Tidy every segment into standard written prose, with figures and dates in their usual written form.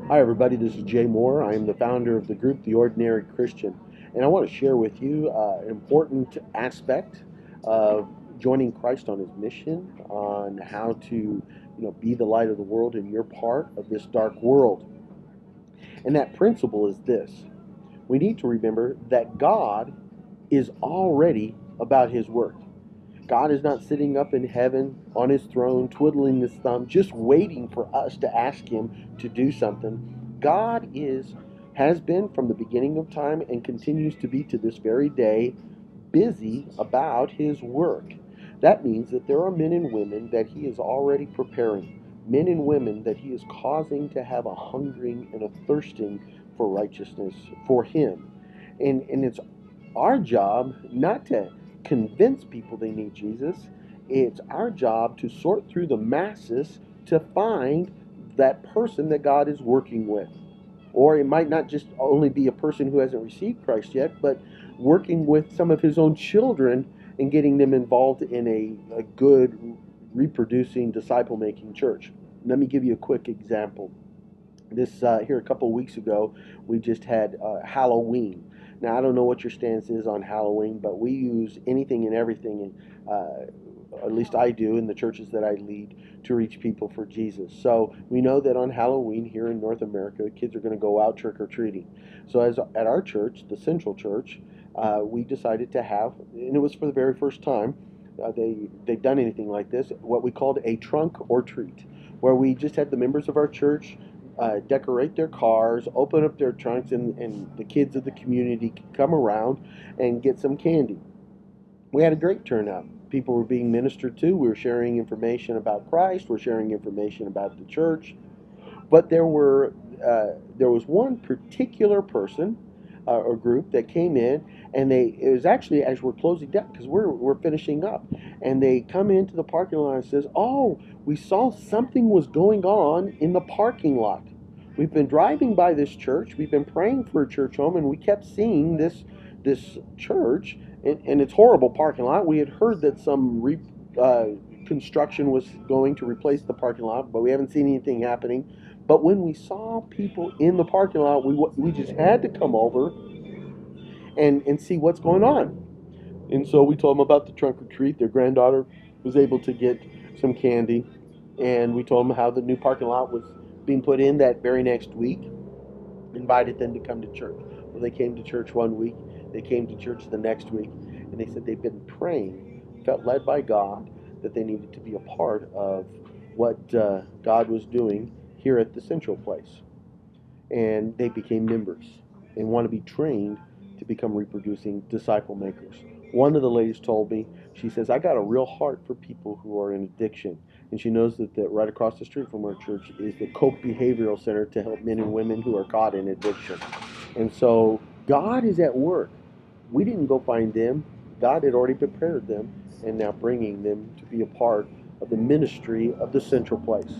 Hi, everybody. This is Jay Moore. I am the founder of the group, The Ordinary Christian, and I want to share with you an important aspect of joining Christ on His mission, on how to, be the light of the world in your part of this dark world. And that principle is this: we need to remember that God is already about His work. God is not sitting up in heaven on His throne, twiddling His thumb, just waiting for us to ask Him to do something. God has been from the beginning of time and continues to be to this very day busy about His work. That means that there are men and women that He is already preparing, men and women that He is causing to have a hungering and a thirsting for righteousness for Him. And it's our job not to convince people they need Jesus. It's our job to sort through the masses to find that person that God is working with. Or it might not just only be a person who hasn't received Christ yet, but working with some of his own children and getting them involved in a good, reproducing, disciple making church. Let me give you a quick example. Here a couple of weeks ago, we just had Halloween. Now, I don't know what your stance is on Halloween, but we use anything and everything, at least I do in the churches that I lead, to reach people for Jesus. So we know that on Halloween here in North America, kids are going to go out trick or treating. So as at our church, the Central Church, we decided to have, and it was for the very first time they've done anything like this, what we called a trunk or treat, where we just had the members of our church decorate their cars, open up their trunks, and the kids of the community could come around and get some candy. We had a great turnout. People were being ministered to. We were sharing information about Christ. We're sharing information about the church. But there was one particular person or group that came in, and it was actually as we're closing down because we're finishing up, and they come into the parking lot and says, "Oh, we saw something was going on in the parking lot. We've been driving by this church. We've been praying for a church home, and we kept seeing this church, and it's horrible parking lot. We had heard that some uh, construction was going to replace the parking lot, but we haven't seen anything happening. But when we saw people in the parking lot, we just had to come over and see what's going on." And so we told them about the trunk or treat. Their granddaughter was able to get some candy, and we told them how the new parking lot was being put in that very next week. Invited them to come to church. Well, they came to church one week. They came to church the next week, and they said they've been praying, felt led by God that they needed to be a part of what God was doing here at the Central Place, and they became members and want to be trained to become reproducing disciple makers. One of the ladies told me, she says, "I got a real heart for people who are in addiction." And she knows that right across the street from our church is the Cope Behavioral Center to help men and women who are caught in addiction. And so God is at work. We didn't go find them. God had already prepared them and now bringing them to be a part of the ministry of the Central Place.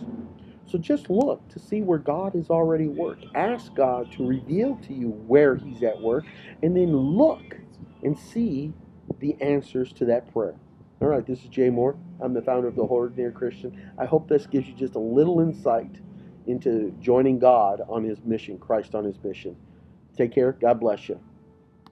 So just look to see where God is already worked. Ask God to reveal to you where He's at work, and then look and see the answers to that prayer. All right, this is Jay Moore. I'm the founder of the Ordinary Christian. I hope this gives you just a little insight into joining God on His mission, Christ on His mission. Take care. God bless you.